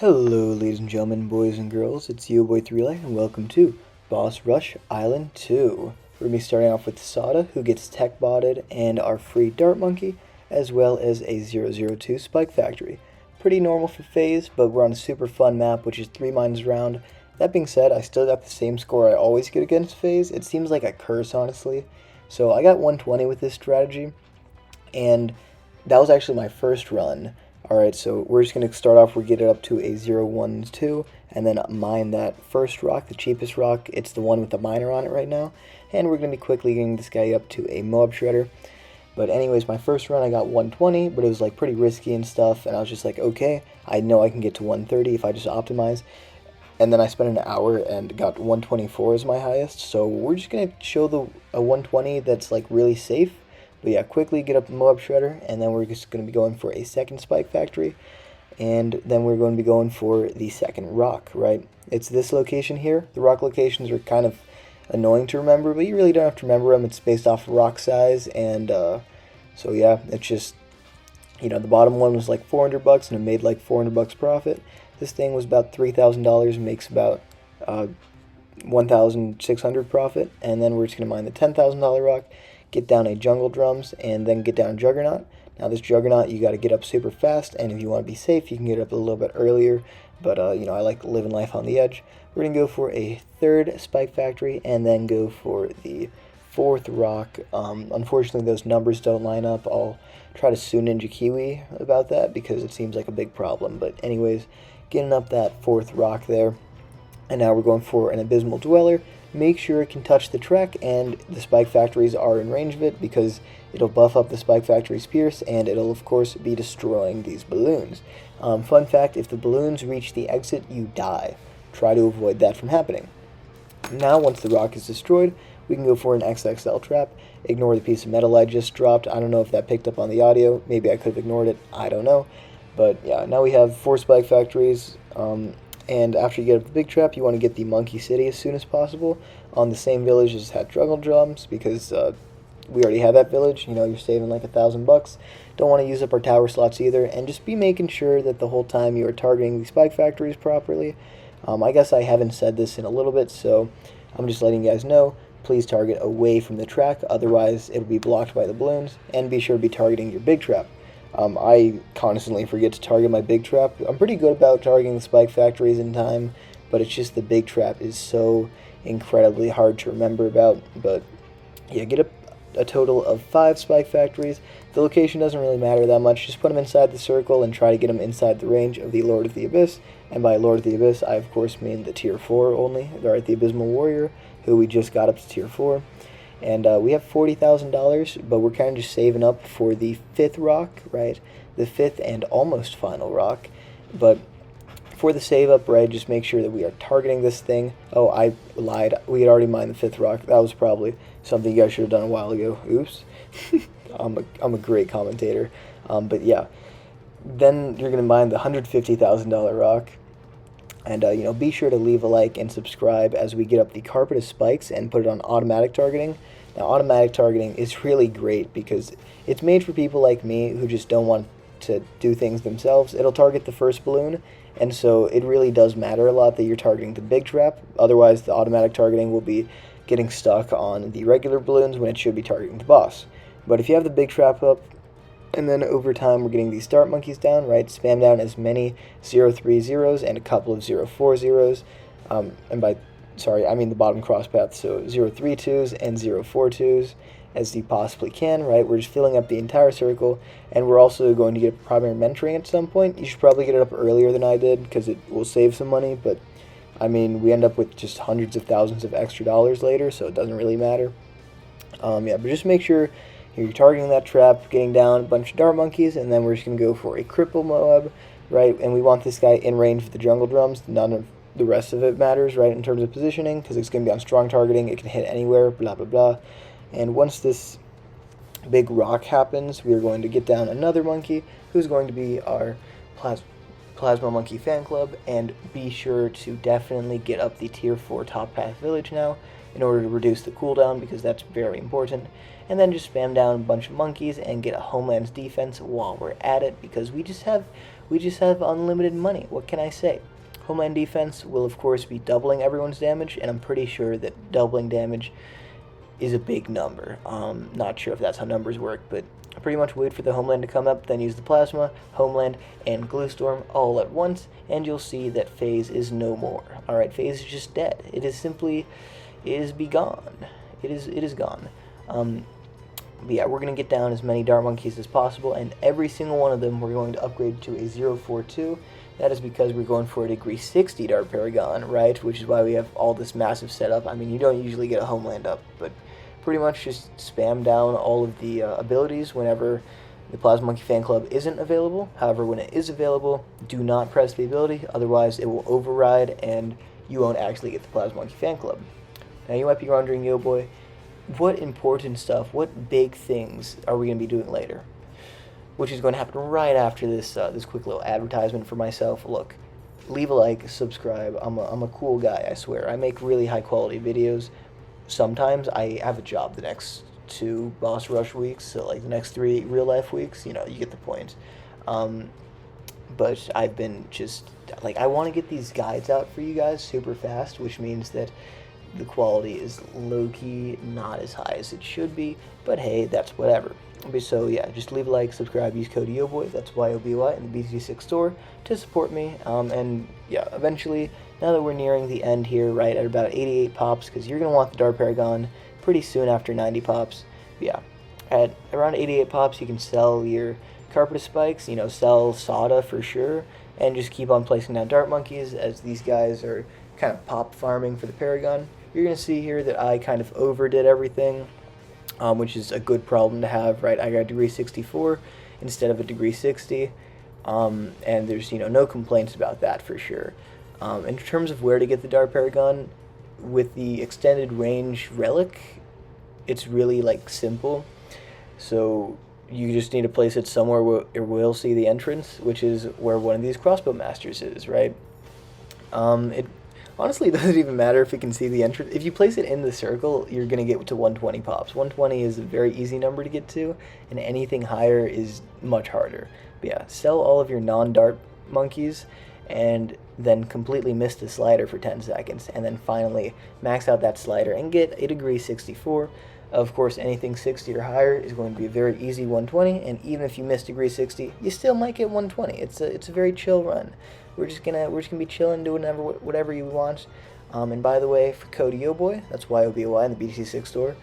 Hello, ladies and gentlemen, boys and girls. It's YOBOI 3 Light, and welcome to Boss Rush Island 2. We're going to be starting off with Sauda, who gets tech botted, and our free Dart Monkey, as well as a 002 Spike Factory. Pretty normal for Phayze, but we're on a super fun map, which is 3 mines round. That being said, I still got the same score I always get against Phayze. It seems like a curse, honestly. So I got 120 with this strategy, and that was actually my first run. Alright, so we're just going to start off, we'll get it up to a 012, and then mine that first rock, the cheapest rock. It's the one with the miner on it right now, and we're going to be quickly getting this guy up to a Moab Shredder. But anyways, my first run I got 120, but it was like pretty risky and stuff, and I was just like, okay, I know I can get to 130 if I just optimize. And then I spent an hour and got 124 as my highest, so we're just going to show a 120 that's like really safe. But yeah, quickly get up the Moab Shredder, and then we're just going to be going for a second Spike Factory, and then we're going to be going for the second rock, right? It's this location here. The rock locations are kind of annoying to remember, but you really don't have to remember them. It's based off rock size, and so yeah, it's just, you know, the bottom one was like $400, and it made like $400 profit. This thing was about $3,000, makes about 1,600 profit, and then we're just going to mine the $10,000 rock, get down a jungle drums, and then get down juggernaut. Now this juggernaut, you got to get up super fast, and if you want to be safe, you can get up a little bit earlier, but you know, I like living life on the edge. We're going to go for a third Spike Factory, and then go for the fourth rock. Unfortunately, those numbers don't line up. I'll try to sue Ninja Kiwi about that, because it seems like a big problem, but anyways, getting up that fourth rock there, and now we're going for an Abysmal Dweller. Make sure it can touch the track, and the Spike Factories are in range of it, because it'll buff up the Spike Factory's Pierce, and it'll of course be destroying these balloons. Fun fact, if the balloons reach the exit, you die. Try to avoid that from happening. Now once the rock is destroyed, we can go for an XXL trap. Ignore the piece of metal I just dropped. I don't know if that picked up on the audio. Maybe I could have ignored it. I don't know. But yeah, now we have 4 Spike Factories. And after you get up the big trap, you want to get the Monkey City as soon as possible on the same village as had jungle drums, because we already have that village. You know, you're saving like $1,000. Don't want to use up our tower slots either, and just be making sure that the whole time you are targeting the Spike Factories properly. I guess I haven't said this in a little bit, so I'm just letting you guys know. Please target away from the track, otherwise it'll be blocked by the balloons, and be sure to be targeting your big trap. I constantly forget to target my big trap. I'm pretty good about targeting the Spike Factories in time, but it's just the big trap is so incredibly hard to remember about. But yeah, get a total of 5 Spike Factories. The location doesn't really matter that much. Just put them inside the circle and try to get them inside the range of the Lord of the Abyss. And by Lord of the Abyss, I of course mean the tier 4 only, right? The Abysmal Warrior, who we just got up to tier 4. And we have $40,000, but we're kind of just saving up for the 5th rock, right? The 5th and almost final rock. But for the save up, right, just make sure that we are targeting this thing. Oh, I lied. We had already mined the 5th rock. That was probably something you guys should have done a while ago. Oops. I'm a great commentator. But yeah, then you're going to mine the $150,000 rock. And, you know, be sure to leave a like and subscribe as we get up the Carpet of Spikes and put it on automatic targeting. Now, automatic targeting is really great because it's made for people like me who just don't want to do things themselves. It'll target the first balloon, and so it really does matter a lot that you're targeting the big trap. Otherwise, the automatic targeting will be getting stuck on the regular balloons when it should be targeting the boss. But if you have the big trap up, and then over time, we're getting these Dart Monkeys down, right? Spam down as many 030s and a couple of 040s. And by, sorry, I mean the bottom cross path, so 032s and 042s as you possibly can, right? We're just filling up the entire circle, and we're also going to get primary mentoring at some point. You should probably get it up earlier than I did, because it will save some money, but, I mean, we end up with just hundreds of thousands of extra dollars later, so it doesn't really matter. Yeah, but just make sure you're targeting that trap, getting down a bunch of Dart Monkeys, and then we're just going to go for a Cripple Moab, right? And we want this guy in range of the jungle drums. None of the rest of it matters, right, in terms of positioning, because it's going to be on strong targeting. It can hit anywhere, blah, blah, blah. And once this big rock happens, we are going to get down another monkey, who's going to be our Plasma Monkey Fan Club, and be sure to definitely get up the tier 4 top path village now, in order to reduce the cooldown, because that's very important. And then just spam down a bunch of monkeys and get a Homeland's defense while we're at it, because we just have we just have unlimited money. What can I say? Homeland defense will, of course, be doubling everyone's damage, and I'm pretty sure that doubling damage is a big number. Not sure if that's how numbers work, but pretty much wait for the Homeland to come up, then use the Plasma, Homeland, and Gluestorm all at once, and you'll see that Phayze is no more. Alright, Phayze is just dead. It is simply, it is begone. It is gone. But yeah, we're going to get down as many Dart Monkeys as possible, and every single one of them we're going to upgrade to a 042. That is because we're going for a degree 60 Dart Paragon, right? Which is why we have all this massive setup. I mean, you don't usually get a Homeland up, but pretty much just spam down all of the abilities whenever the Plasma Monkey Fan Club isn't available. However, when it is available, do not press the ability, otherwise it will override and you won't actually get the Plasma Monkey Fan Club. Now you might be wondering, YOBOI, what important stuff, what big things are we going to be doing later? Which is going to happen right after this this quick little advertisement for myself. Look, leave a like, subscribe. I'm a cool guy, I swear. I make really high quality videos. Sometimes I have a job the next 2 boss rush weeks, so like the next 3 real life weeks, you know, you get the point. But I've been just, like, I want to get these guides out for you guys super fast, which means that the quality is low-key not as high as it should be, but hey, that's whatever. So yeah, just leave a like, subscribe, use code YOBOI, that's YOBOI, in the BTD6 store to support me, and yeah, eventually, now that we're nearing the end here, right, at about 88 pops, because you're going to want the Dart Paragon pretty soon after 90 pops, yeah, at around 88 pops, you can sell your Carpet Spikes, you know, sell Sauda for sure, and just keep on placing down Dart Monkeys, as these guys are kind of pop farming for the Paragon. You're going to see here that I kind of overdid everything, which is a good problem to have, right? I got a degree 64 instead of a degree 60, and there's, you know, no complaints about that for sure. In terms of where to get the Dart Paragon, with the extended range relic, it's really, like, simple. So you just need to place it somewhere where it will see the entrance, which is where one of these crossbow masters is, right? It honestly doesn't even matter if it can see the entrance. If you place it in the circle, you're going to get to 120 pops. 120 is a very easy number to get to, and anything higher is much harder. But yeah, sell all of your non-Dart Monkeys, and then completely miss the slider for 10 seconds, and then finally max out that slider and get a degree 64. Of course, anything 60 or higher is going to be a very easy 120, and even if you miss degree 60, you still might get 120. It's a very chill run. We're just gonna be chilling, doing whatever you want. And by the way, for code YOBOI, that's YOBOI in the BTD6 store,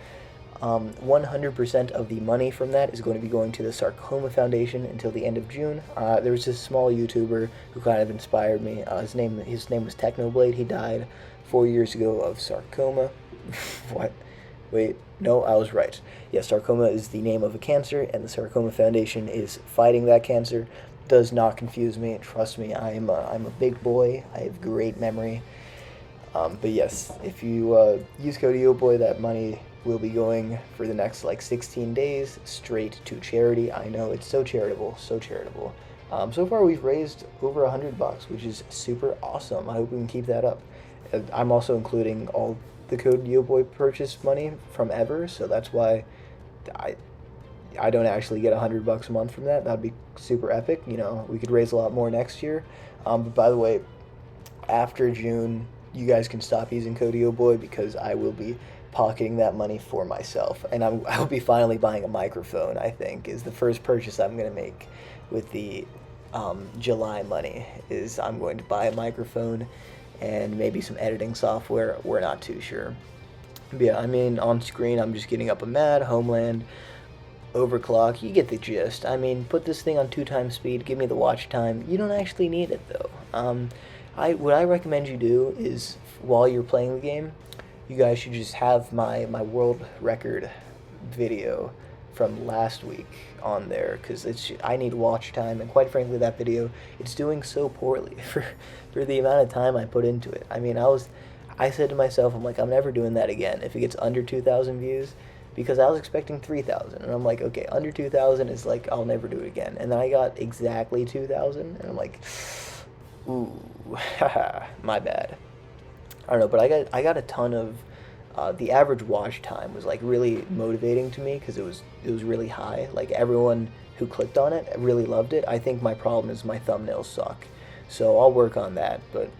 100% of the money from that is going to be going to the Sarcoma Foundation until the end of June. There was this small YouTuber who kind of inspired me. His name was Technoblade. He died 4 years ago of sarcoma. What? Wait, no, I was right. Yeah, sarcoma is the name of a cancer, and the Sarcoma Foundation is fighting that cancer. Does not confuse me. Trust me, I'm a big boy. I have great memory. But yes, if you use code YOBOI, that money will be going for the next like 16 days straight to charity. I know, it's so charitable, so charitable. So far we've raised over $100, which is super awesome. I hope we can keep that up. I'm also including all the code YOBOI purchase money from ever, so that's why I don't actually get $100 a month from that. That'd be super epic. You know, we could raise a lot more next year. But by the way, after June, you guys can stop using code YOBOI because I will be pocketing that money for myself, and I will be finally buying a microphone. I think is the first purchase I'm going to make with the July money. Is I'm going to buy a microphone and maybe some editing software. We're not too sure. But yeah, I mean, on screen I'm just getting up a mad Homeland. Overclock, you get the gist. I mean, put this thing on 2 times speed, give me the watch time. You don't actually need it though. What I recommend you do is, while you're playing the game, you guys should just have my world record video from last week on there, because I need watch time, and quite frankly that video, it's doing so poorly for the amount of time I put into it. I mean, I said to myself, I'm like, I'm never doing that again if it gets under 2,000 views, because I was expecting 3,000, and I'm like, okay, under 2,000 is like, I'll never do it again. And then I got exactly 2,000, and I'm like, ooh, haha, my bad. I don't know, but I got a ton of the average watch time was like really motivating to me because it was really high. Like everyone who clicked on it really loved it. I think my problem is my thumbnails suck, so I'll work on that. But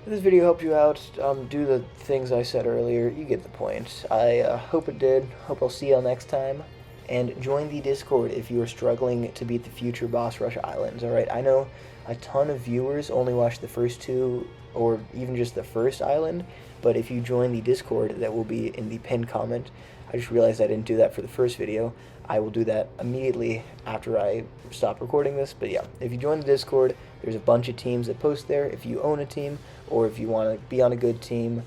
if this video helped you out, do the things I said earlier. You get the point. I hope it did. Hope I'll see y'all next time. And join the Discord if you are struggling to beat the future Boss Rush Islands. Alright, I know a ton of viewers only watch the first two, or even just the first island, but if you join the Discord, that will be in the pinned comment. I just realized I didn't do that for the first video. I will do that immediately after I stop recording this. But yeah, if you join the Discord, there's a bunch of teams that post there. If you own a team, or if you want to be on a good team,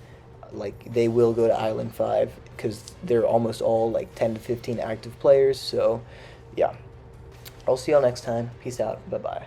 like, they will go to Island 5, because they're almost all like 10 to 15 active players. So yeah, I'll see y'all next time. Peace out. Bye-bye.